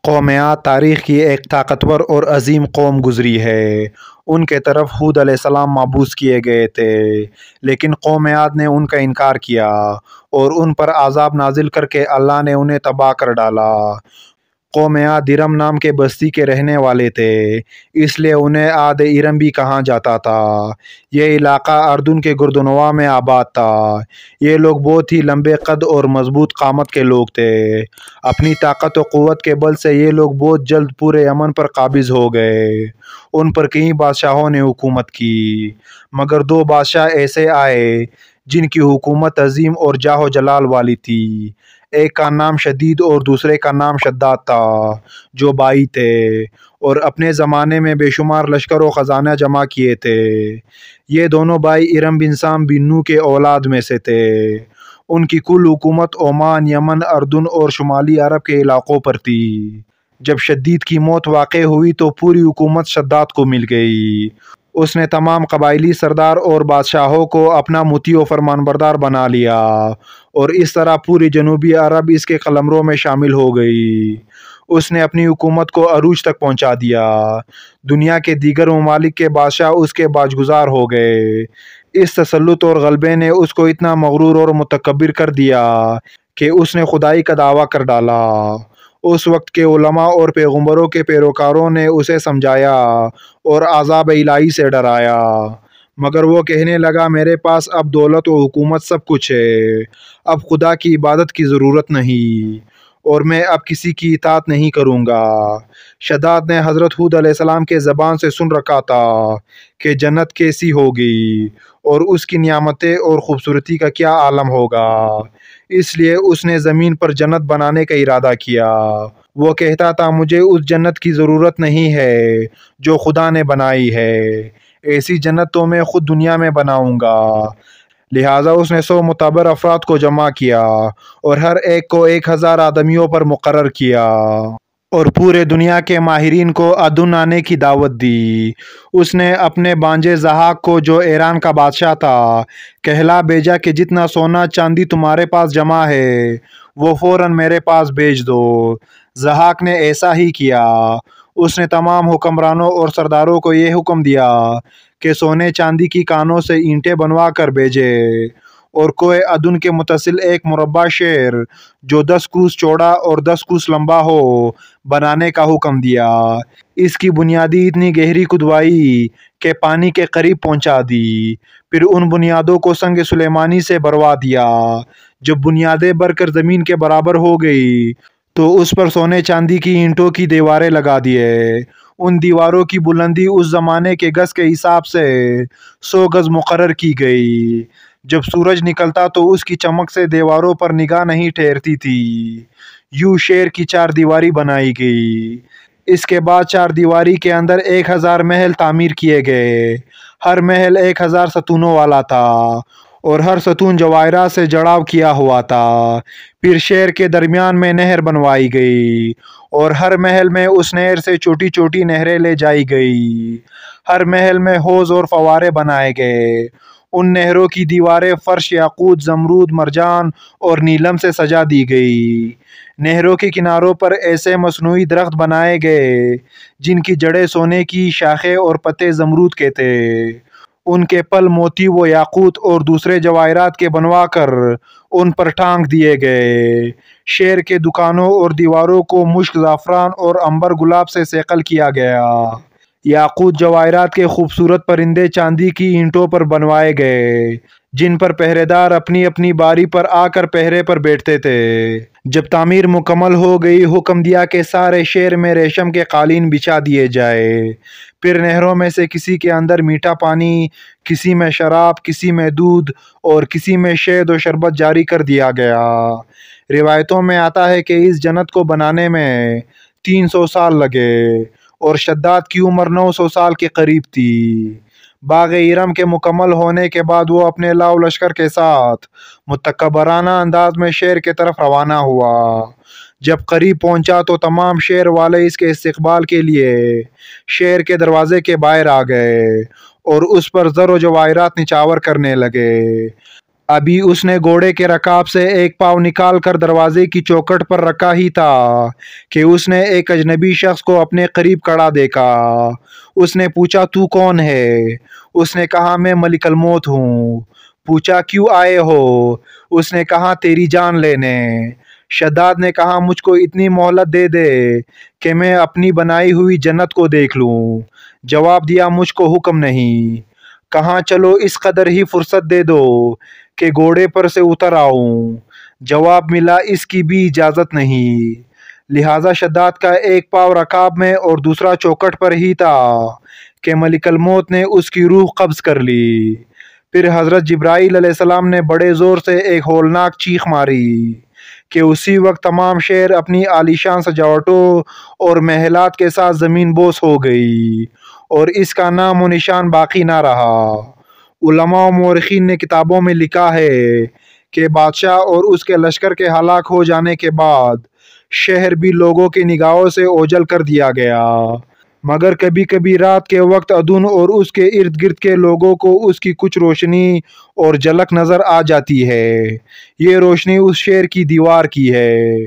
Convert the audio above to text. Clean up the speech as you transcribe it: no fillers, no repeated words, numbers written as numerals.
قوم عاد تاریخ کی ایک طاقتور اور عظیم قوم گزری ہے۔ ان کے طرف ہود علیہ السلام مبعوث کیے گئے تھے، لیکن قوم عاد نے ان کا انکار کیا اور ان پر عذاب نازل کر کے اللہ نے انہیں تباہ کر ڈالا۔ قوم عاد ارم نام کے بستی کے رہنے والے تھے، اس لیے انہیں عاد ارم بھی کہا جاتا تھا۔ یہ علاقہ اردن کے گردنواں میں آباد تھا۔ یہ لوگ بہت ہی لمبے قد اور مضبوط قامت کے لوگ تھے۔ اپنی طاقت و قوت کے بل سے یہ لوگ بہت جلد پورے یمن پر قابض ہو گئے۔ ان پر کئی بادشاہوں نے حکومت کی، مگر دو بادشاہ ایسے آئے جن کی حکومت عظیم اور جاہ و جلال والی تھی۔ ایک کا نام شدید اور دوسرے کا نام شداد تھا، جو بھائی تھے اور اپنے زمانے میں بے شمار لشکر و خزانہ جمع کیے تھے۔ یہ دونوں بھائی ارم بن سام بن نوح کے اولاد میں سے تھے۔ ان کی کل حکومت عمان، یمن، اردن اور شمالی عرب کے علاقوں پر تھی۔ جب شدید کی موت واقع ہوئی تو پوری حکومت شداد کو مل گئی۔ اس نے تمام قبائلی سردار اور بادشاہوں کو اپنا مطیع و فرمانبردار بنا لیا اور اس طرح پوری جنوبی عرب اس کے قلمرو میں شامل ہو گئی۔ اس نے اپنی حکومت کو عروج تک پہنچا دیا۔ دنیا کے دیگر ممالک کے بادشاہ اس کے باجگزار ہو گئے۔ اس تسلط اور غلبے نے اس کو اتنا مغرور اور متکبر کر دیا کہ اس نے خدائی کا دعویٰ کر ڈالا۔ اس وقت کے علماء اور پیغمبروں کے پیروکاروں نے اسے سمجھایا اور عذاب الہی سے ڈرایا، مگر وہ کہنے لگا میرے پاس اب دولت و حکومت سب کچھ ہے، اب خدا کی عبادت کی ضرورت نہیں اور میں اب کسی کی اطاعت نہیں کروں گا۔ شداد نے حضرت ہود علیہ السلام کے زبان سے سن رکھا تھا کہ جنت کیسی ہوگی اور اس کی نعمتیں اور خوبصورتی کا کیا عالم ہوگا، اس لیے اس نے زمین پر جنت بنانے کا ارادہ کیا۔ وہ کہتا تھا مجھے اس جنت کی ضرورت نہیں ہے جو خدا نے بنائی ہے، ایسی جنت تو میں خود دنیا میں بناؤں گا۔ لہٰذا اس نے 100 معتبر افراد کو جمع کیا اور ہر ایک کو 1000 آدمیوں پر مقرر کیا اور پورے دنیا کے ماہرین کو ادن آنے کی دعوت دی۔ اس نے اپنے بانجے ضحاک کو، جو ایران کا بادشاہ تھا، کہلا بھیجا کہ جتنا سونا چاندی تمہارے پاس جمع ہے وہ فوراً میرے پاس بھیج دو۔ ضحاک نے ایسا ہی کیا۔ اس نے تمام حکمرانوں اور سرداروں کو یہ حکم دیا کہ سونے چاندی کی کانوں سے اینٹیں بنوا کر بھیجے اور کوہ عدن کے متصل ایک مربع شہر جو 10 کوس چوڑا اور 10 کوس لمبا ہو بنانے کا حکم دیا۔ اس کی بنیادی اتنی گہری کھدوائی کہ پانی کے قریب پہنچا دی، پھر ان بنیادوں کو سنگ سلیمانی سے بھروا دیا۔ جب بنیادیں بھر کر زمین کے برابر ہو گئی تو اس پر سونے چاندی کی اینٹوں کی دیواریں لگا دیے۔ ان دیواروں کی بلندی اس زمانے کے گز کے حساب سے 100 گز مقرر کی گئی۔ جب سورج نکلتا تو اس کی چمک سے دیواروں پر نگاہ نہیں ٹھہرتی تھی۔ یوں شہر کی 4 دیواری بنائی گئی۔ اس کے بعد 4 دیواری کے اندر 1000 محل تعمیر کیے گئے۔ ہر محل 1000 ستونوں والا تھا اور ہر ستون جواہرات سے جڑاؤ کیا ہوا تھا۔ پھر شہر کے درمیان میں نہر بنوائی گئی اور ہر محل میں اس نہر سے چھوٹی چھوٹی نہریں لے جائی گئی۔ ہر محل میں حوض اور فوارے بنائے گئے۔ ان نہروں کی دیواریں فرش یاقوت، زمرود، مرجان اور نیلم سے سجا دی گئی۔ نہروں کے کناروں پر ایسے مصنوعی درخت بنائے گئے جن کی جڑیں سونے کی، شاخیں اور پتے زمرود کے تھے۔ ان کے پل موتی و یاقوت اور دوسرے جواہرات کے بنوا کر ان پر ٹانک دیے گئے۔ شہر کے دکانوں اور دیواروں کو مشک، زعفران اور عنبر گلاب سے صقل کیا گیا۔ یاقوت جواہرات کے خوبصورت پرندے چاندی کی اینٹوں پر بنوائے گئے جن پر پہرے دار اپنی اپنی باری پر آ کر پہرے پر بیٹھتے تھے۔ جب تعمیر مکمل ہو گئی، حکم دیا کہ سارے شہر میں ریشم کے قالین بچھا دیے جائے۔ پھر نہروں میں سے کسی کے اندر میٹھا پانی، کسی میں شراب، کسی میں دودھ اور کسی میں شہد و شربت جاری کر دیا گیا۔ روایتوں میں آتا ہے کہ اس جنت کو بنانے میں 300 سال لگے اور شداد کی عمر 900 سال کے قریب تھی۔ باغ ارم کے مکمل ہونے کے بعد وہ اپنے لاؤ لشکر کے ساتھ متکبرانہ انداز میں شہر کی طرف روانہ ہوا۔ جب قریب پہنچا تو تمام شہر والے اس کے استقبال کے لیے شہر کے دروازے کے باہر آ گئے اور اس پر زر و جواہرات نچھاور کرنے لگے۔ ابھی اس نے گھوڑے کے رکاب سے ایک پاؤں نکال کر دروازے کی چوکھٹ پر رکھا ہی تھا کہ اس نے ایک اجنبی شخص کو اپنے قریب کھڑا دیکھا۔ اس نے پوچھا تو کون ہے؟ اس نے کہا میں ملک الموت ہوں۔ پوچھا کیوں آئے ہو؟ اس نے کہا تیری جان لینے۔ شداد نے کہا مجھ کو اتنی مہلت دے دے کہ میں اپنی بنائی ہوئی جنت کو دیکھ لوں۔ جواب دیا مجھ کو حکم نہیں۔ کہا چلو اس قدر ہی فرصت دے دو کہ گھوڑے پر سے اتر آؤں۔ جواب ملا اس کی بھی اجازت نہیں۔ لہٰذا شداد کا ایک پاؤں رکاب میں اور دوسرا چوکھٹ پر ہی تھا کہ ملک الموت نے اس کی روح قبض کر لی۔ پھر حضرت جبرائیل علیہ السلام نے بڑے زور سے ایک ہولناک چیخ ماری کہ اسی وقت تمام شہر اپنی عالیشان سجاوٹوں اور محلات کے ساتھ زمین بوس ہو گئی اور اس کا نام و نشان باقی نہ رہا۔ علماء و مورخین نے کتابوں میں لکھا ہے کہ بادشاہ اور اس کے لشکر کے ہلاک ہو جانے کے بعد شہر بھی لوگوں کی نگاہوں سے اوجھل کر دیا گیا، مگر کبھی کبھی رات کے وقت ادون اور اس کے ارد گرد کے لوگوں کو اس کی کچھ روشنی اور جھلک نظر آ جاتی ہے۔ یہ روشنی اس شہر کی دیوار کی ہے۔